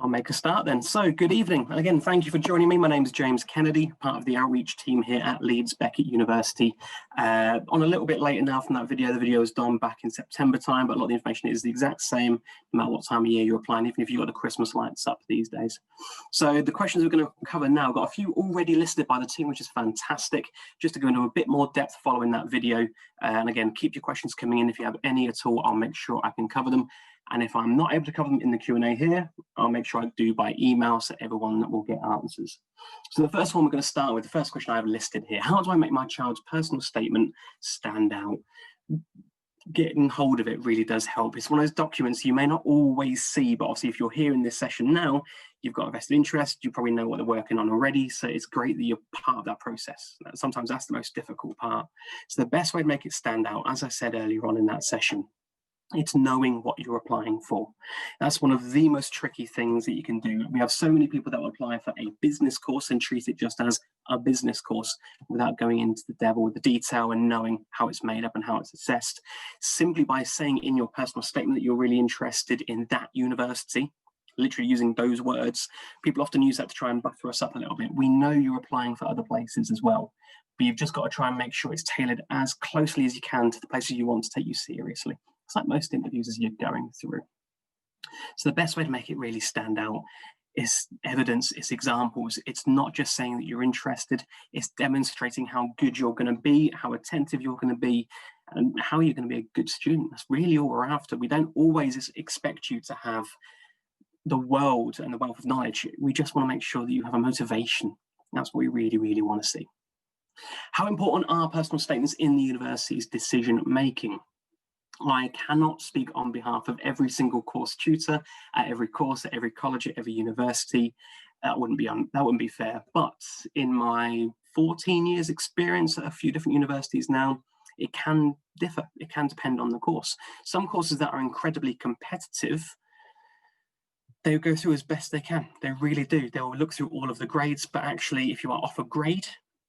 I'll make a start then. So good evening. And again, thank you for joining me. My name is James Kennedy, part of the outreach team here at Leeds Beckett University. On a little bit later now from that video, the video was done back in September time, but a lot of the information is the exact same no matter what time of year you're applying, even if you've got the Christmas lights up these days. So the questions we're going to cover now, got a few already listed by the team, which is fantastic. Just to go into a bit more depth following that video. And again, keep your questions coming in. If you have any at all, I'll make sure I can cover them. And if I'm not able to cover them in the Q&A here, I'll make sure I do by email so everyone will get answers. So the first one we're going to start with, the first question I have listed here: how do I make my child's personal statement stand out? Getting hold of it really does help. It's one of those documents you may not always see, but obviously if you're here in this session now, you've got a vested interest, you probably know what they're working on already, so it's great that you're part of that process. Sometimes that's the most difficult part. So the best way to make it stand out, as I said earlier on in that session, it's knowing what you're applying for. That's one of the most tricky things that you can do. We have so many people that will apply for a business course and treat it just as a business course without going into the devil with the detail and knowing how it's made up and how it's assessed. Simply by saying in your personal statement that you're really interested in that university, literally using those words, people often use that to try and butter us up a little bit. We know you're applying for other places as well, but you've just got to try and make sure it's tailored as closely as you can to the places you want to take you seriously. It's like most interviews as you're going through. So the best way to make it really stand out is evidence, it's examples. It's not just saying that you're interested, it's demonstrating how good you're going to be, how attentive you're going to be, and how you're going to be a good student. That's really all we're after. We don't always expect you to have the world and the wealth of knowledge. We just want to make sure that you have a motivation. That's what we really, really want to see. How important are personal statements in the university's decision making? I cannot speak on behalf of every single course tutor at every course, at every college, at every university. That wouldn't be fair. But in my 14 years experience at a few different universities now, it can differ. It can depend on the course. Some courses that are incredibly competitive, they go through as best they can. They really do. They will look through all of the grades, but actually if you are off a grade,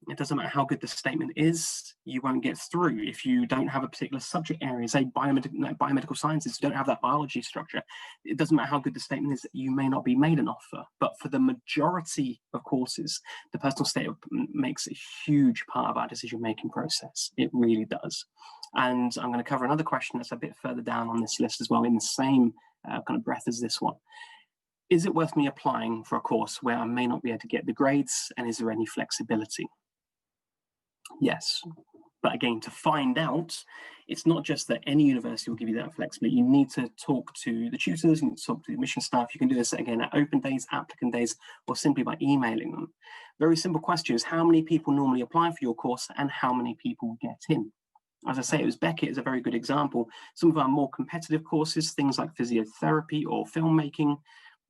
it doesn't matter how good the statement is, you won't get through. If you don't have a particular subject area, say biomedical sciences, you don't have that biology structure, it doesn't matter how good the statement is, you may not be made an offer. But for the majority of courses, the personal statement makes a huge part of our decision-making process. It really does. And I'm going to cover another question that's a bit further down on this list as well, in the same kind of breath as this one. Is it worth me applying for a course where I may not be able to get the grades, and is there any flexibility? Yes, but again, to find out, it's not just that any university will give you that flexibility. You need to talk to the tutors, you need to talk to the admission staff. You can do this again at open days, applicant days, or simply by emailing them. Very simple questions: how many people normally apply for your course and how many people get in? As I say, it was Beckett is a very good example. Some of our more competitive courses, things like physiotherapy or filmmaking,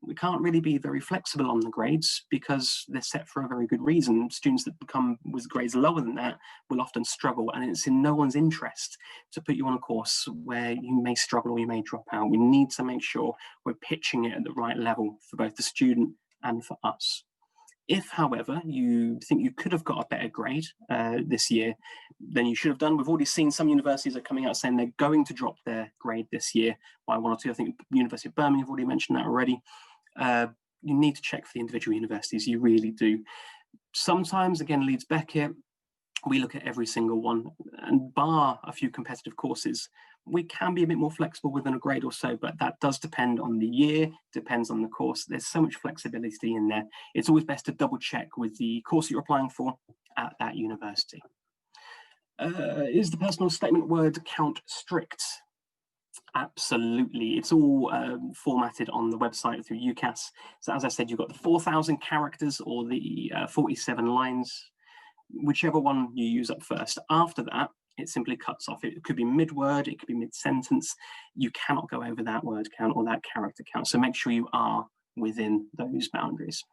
we can't really be very flexible on the grades because they're set for a very good reason. Students that come with grades lower than that will often struggle, and it's in no one's interest to put you on a course where you may struggle or you may drop out. We need to make sure we're pitching it at the right level for both the student and for us. If, however, you think you could have got a better grade this year than you should have done, we've already seen some universities are coming out saying they're going to drop their grade this year by 1 or 2. I think the University of Birmingham have already mentioned that already. You need to check for the individual universities, you really do. Sometimes, again, Leeds Beckett, we look at every single one, and bar a few competitive courses, we can be a bit more flexible within a grade or so, but that does depend on the year, depends on the course. There's so much flexibility in there. It's always best to double check with the course that you're applying for at that university. Is the personal statement word count strict? Absolutely. It's all formatted on the website through UCAS. So as I said, you've got the 4,000 characters or the 47 lines, whichever one you use up first. After that, it simply cuts off. It could be mid-word, it could be mid-sentence. You cannot go over that word count or that character count. So make sure you are within those boundaries.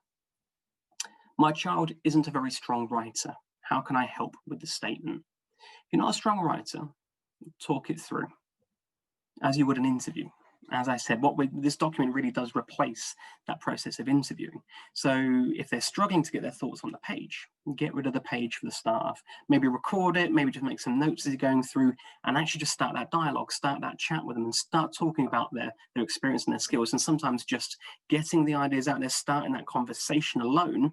My child isn't a very strong writer. How can I help with the statement? If you're not a strong writer, talk it through as you would an interview. As I said, this document really does replace that process of interviewing. So if they're struggling to get their thoughts on the page, get rid of the page for the start. Maybe record it, maybe just make some notes as you're going through, and actually just start that dialogue, start that chat with them, and start talking about their experience and their skills. And sometimes just getting the ideas out there, starting that conversation alone,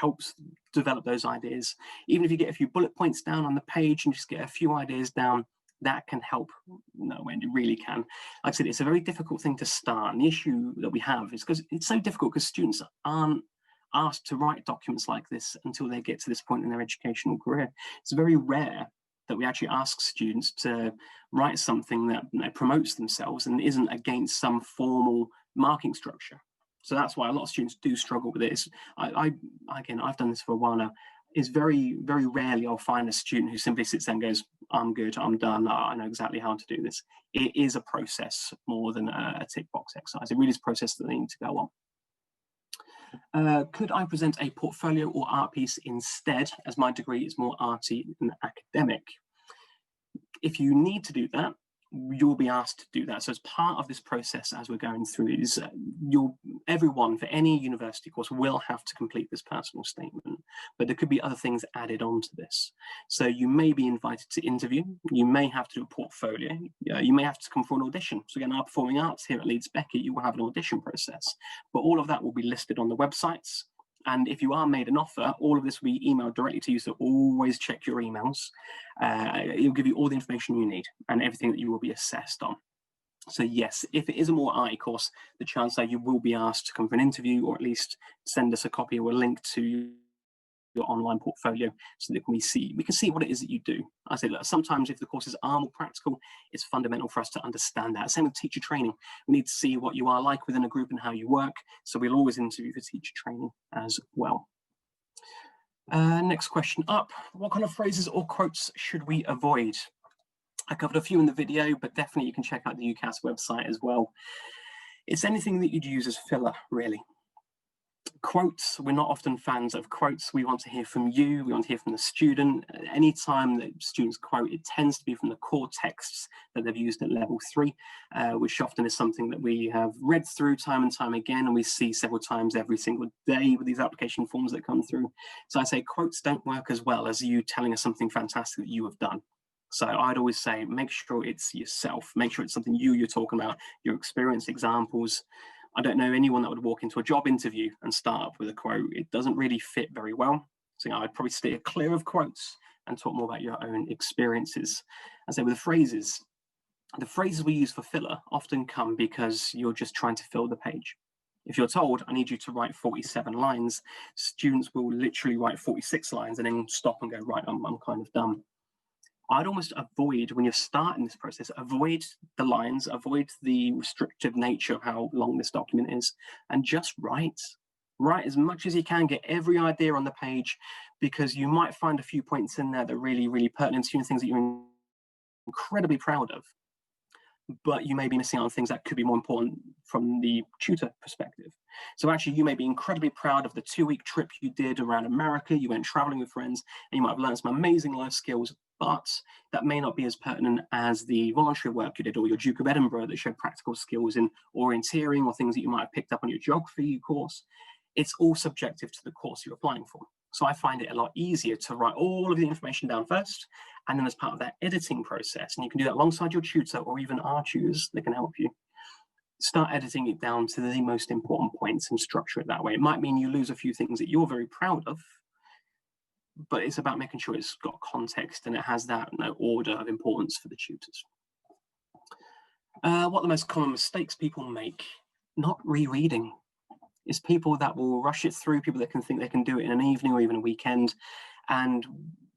helps develop those ideas. Even if you get a few bullet points down on the page and just get a few ideas down, that can help. No, it really can. Like I said, it's a very difficult thing to start. And the issue that we have is because it's so difficult because students aren't asked to write documents like this until they get to this point in their educational career. It's very rare that we actually ask students to write something that promotes themselves and isn't against some formal marking structure. So that's why a lot of students do struggle with this. Again, I've done this for a while now. It's very, very rarely I'll find a student who simply sits there and goes, I'm good, I'm done, I know exactly how to do this. It is a process more than a tick box exercise. It really is a process that they need to go on. Could I present a portfolio or art piece instead, as my degree is more arty than academic? If you need to do that, you'll be asked to do that. So as part of this process, as we're going through, is everyone for any university course will have to complete this personal statement, but there could be other things added onto this. So you may be invited to interview, you may have to do a portfolio, you may have to come for an audition. So again, our performing arts here at Leeds Beckett, you will have an audition process, but all of that will be listed on the websites. And if you are made an offer, all of this will be emailed directly to you, so always check your emails. It'll give you all the information you need and everything that you will be assessed on. So yes, if it is a more arty course, the chances are you will be asked to come for an interview, or at least send us a copy or a link to your online portfolio so that we can see what it is that you do. I say that sometimes if the courses are more practical, it's fundamental for us to understand that. Same with teacher training. We need to see what you are like within a group and how you work. So we'll always interview for teacher training as well. Next question up. What kind of phrases or quotes should we avoid? I covered a few in the video, but definitely you can check out the UCAS website as well. It's anything that you'd use as filler, really. Quotes, we're not often fans of quotes. We want to hear from you, we want to hear from the student. Anytime that students quote, it tends to be from the core texts that they've used at level 3, which often is something that we have read through time and time again, and we see several times every single day with these application forms that come through. So I say quotes don't work as well as you telling us something fantastic that you have done. So I'd always say, make sure it's yourself, make sure it's something you're talking about, your experience, examples. I don't know anyone that would walk into a job interview and start up with a quote. It doesn't really fit very well. So I'd probably steer clear of quotes and talk more about your own experiences. I say with the phrases we use for filler often come because you're just trying to fill the page. If you're told, I need you to write 47 lines, students will literally write 46 lines and then stop and go, right, I'm kind of done. I'd almost avoid, when you're starting this process, avoid the lines, avoid the restrictive nature of how long this document is, and just write. Write as much as you can, get every idea on the page, because you might find a few points in there that are really, really pertinent to you, things that you're incredibly proud of, but you may be missing out on things that could be more important from the tutor perspective. So actually, you may be incredibly proud of the 2-week trip you did around America, you went traveling with friends, and you might have learned some amazing life skills, but that may not be as pertinent as the voluntary work you did, or your Duke of Edinburgh that showed practical skills in orienteering, or things that you might have picked up on your geography course. It's all subjective to the course you're applying for. So I find it a lot easier to write all of the information down first, and then as part of that editing process, and you can do that alongside your tutor or even our tutors that can help you, start editing it down to the most important points and structure it that way. It might mean you lose a few things that you're very proud of, but it's about making sure it's got context and it has that order of importance for the tutors. What are the most common mistakes people make? Not rereading. It's people that will rush it through, people that can think they can do it in an evening or even a weekend. And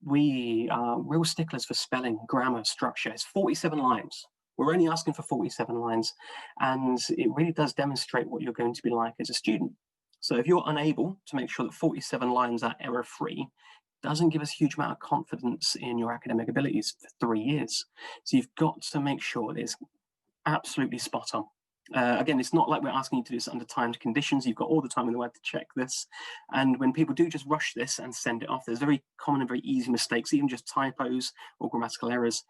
we are real sticklers for spelling, grammar, structure. It's 47 lines. We're only asking for 47 lines. And it really does demonstrate what you're going to be like as a student. So if you're unable to make sure that 47 lines are error-free, doesn't give us a huge amount of confidence in your academic abilities for 3 years. So you've got to make sure it's absolutely spot on. Again, it's not like we're asking you to do this under timed conditions. You've got all the time in the world to check this. And when people do just rush this and send it off, there's very common and very easy mistakes, even just typos or grammatical errors.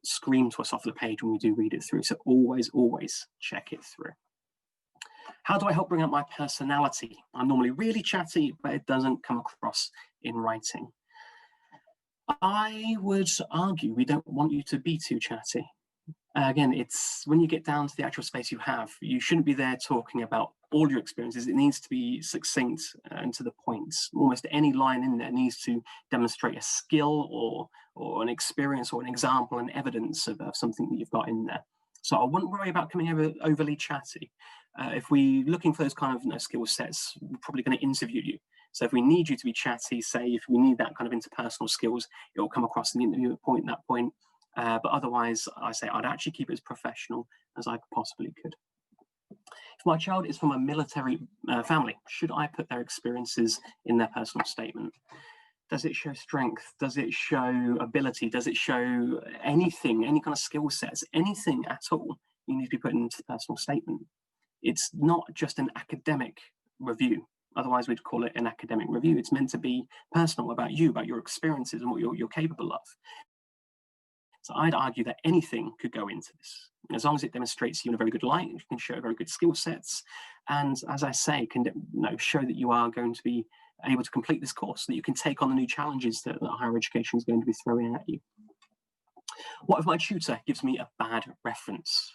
scream to us off the page when we do read it through. So always, always check it through. How do I help bring out my personality? I'm normally really chatty, but it doesn't come across in writing. I would argue we don't want you to be too chatty. Again, it's when you get down to the actual space you have, you shouldn't be there talking about all your experiences. It needs to be succinct and to the point. Almost any line in there needs to demonstrate a skill or an experience or an example and evidence of something that you've got in there. So I wouldn't worry about coming overly chatty. If we're looking for those kind of skill sets, we're probably going to interview you. So if we need you to be chatty, say if we need that kind of interpersonal skills, it will come across in the interview at that point. But otherwise, I say I'd actually keep it as professional as I possibly could. If my child is from a military family, should I put their experiences in their personal statement? Does it show strength? Does it show ability? Does it show anything, any kind of skill sets, anything at all? You need to be put into the personal statement. It's not just an academic review. Otherwise, we'd call it an academic review. It's meant to be personal about you, about your experiences and what you're capable of. So I'd argue that anything could go into this, as long as it demonstrates you in a very good light, you can show very good skill sets, and as I say, can show that you are going to be able to complete this course, so that you can take on the new challenges that higher education is going to be throwing at you. What if my tutor gives me a bad reference?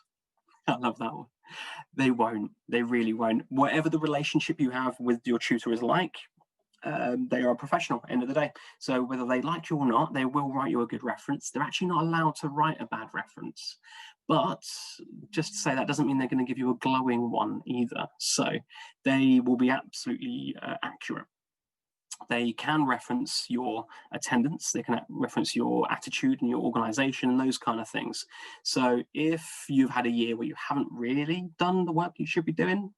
I love that one. They won't. They really won't. Whatever the relationship you have with your tutor is like, they are a professional at the end of the day. So whether they like you or not, they will write you a good reference. They're actually not allowed to write a bad reference. But just to say, that doesn't mean they're going to give you a glowing one either. So they will be absolutely accurate. They can reference your attendance, they can reference your attitude and your organization and those kind of things. So if you've had a year where you haven't really done the work you should be doing,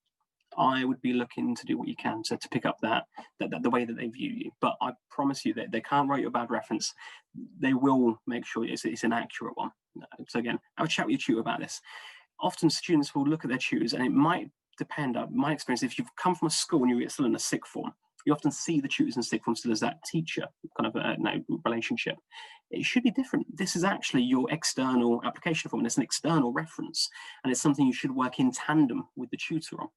I would be looking to do what you can to pick up that the way that they view you. But I promise you that they can't write you a bad reference. They will make sure it's an accurate one. So again, have a chat with your tutor about this. Often students will look at their tutors, and it might depend on my experience. If you've come from a school and you're still in a sixth form, you often see the tutors in sixth form still as that teacher kind of relationship. It should be different. This is actually your external application form, and it's an external reference, and it's something you should work in tandem with the tutor on.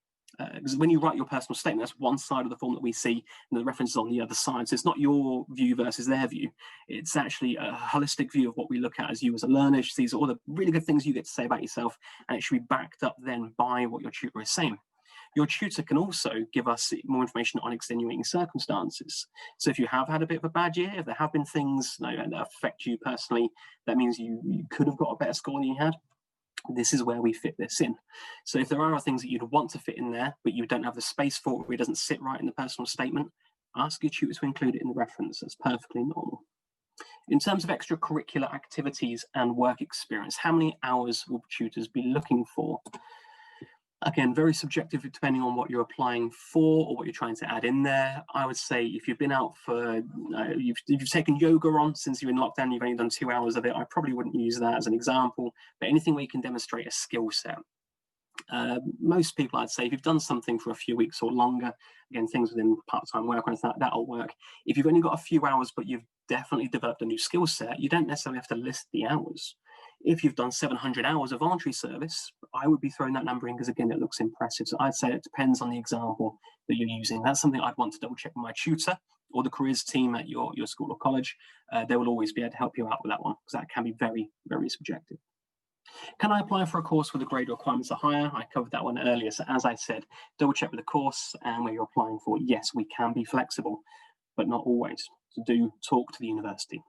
Because when you write your personal statement, that's one side of the form that we see, and the reference is on the other side. So it's not your view versus their view. It's actually a holistic view of what we look at as you as a learner. She sees all the really good things you get to say about yourself, and it should be backed up then by what your tutor is saying. Your tutor can also give us more information on extenuating circumstances. So if you have had a bit of a bad year, if there have been things that affect you personally, that means you could have got a better score than you had. This is where we fit this in. So if there are things that you'd want to fit in there, but you don't have the space for it, or it doesn't sit right in the personal statement, ask your tutor to include it in the reference. That's perfectly normal. In terms of extracurricular activities and work experience, how many hours will tutors be looking for? Again, very subjective depending on what you're applying for or what you're trying to add in there. I would say if you've been out for, you've taken yoga on since you're in lockdown, you've only done 2 hours of it, I probably wouldn't use that as an example, but anything where you can demonstrate a skill set. Most people, I'd say, if you've done something for a few weeks or longer, again, things within part-time work, that'll work. If you've only got a few hours, but you've definitely developed a new skill set, you don't necessarily have to list the hours. If you've done 700 hours of voluntary service, I would be throwing that number in because, again, it looks impressive. So I'd say it depends on the example that you're using. That's something I'd want to double check with my tutor or the careers team at your school or college. They will always be able to help you out with that one because that can be very, very subjective. Can I apply for a course where the grade requirements are higher? I covered that one earlier. So as I said, double check with the course and where you're applying for. Yes, we can be flexible, but not always. So do talk to the university.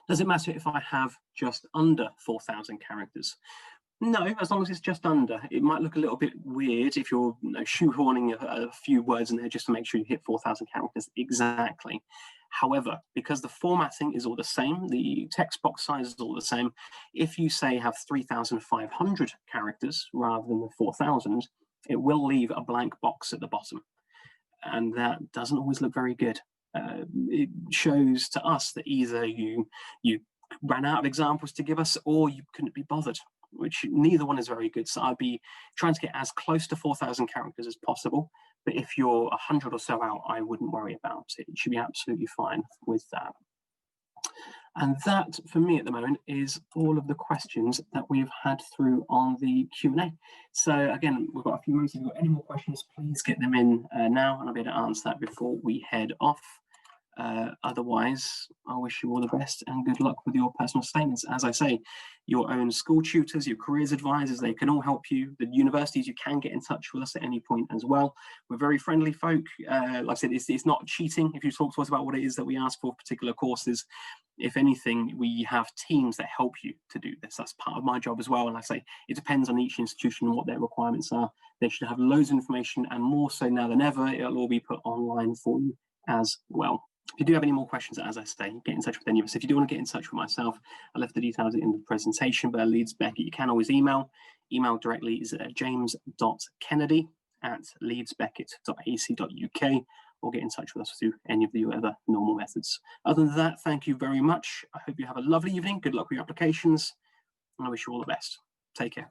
Does it matter if I have just under 4,000 characters? No, as long as it's just under. It might look a little bit weird if you're shoehorning a few words in there just to make sure you hit 4,000 characters exactly. However, because the formatting is all the same, the text box size is all the same, if you say have 3,500 characters rather than the 4,000, it will leave a blank box at the bottom. And that doesn't always look very good. It shows to us that either you ran out of examples to give us or you couldn't be bothered, which neither one is very good. So I'd be trying to get as close to 4,000 characters as possible. But if you're 100 or so out, I wouldn't worry about it. It should be absolutely fine with that. And that, for me at the moment, is all of the questions that we've had through on the Q&A. So again, we've got a few minutes. If you've got any more questions, please get them in now, and I'll be able to answer that before we head off. Otherwise, I wish you all the best and good luck with your personal statements. As I say, your own school tutors, your careers advisors, they can all help you. The universities, you can get in touch with us at any point as well. We're very friendly folk. Like I said, it's not cheating if you talk to us about what it is that we ask for particular courses. If anything, we have teams that help you to do this. That's part of my job as well. And like I say, it depends on each institution and what their requirements are. They should have loads of information, and more so now than ever, it'll all be put online for you as well. If you do have any more questions, as I say, get in touch with any of us. If you do want to get in touch with myself, I left the details in the presentation, but Leeds Beckett, you can always email. Email directly is at james.kennedy@leedsbeckett.ac.uk, or get in touch with us through any of the other normal methods. Other than that, thank you very much. I hope you have a lovely evening. Good luck with your applications, and I wish you all the best. Take care.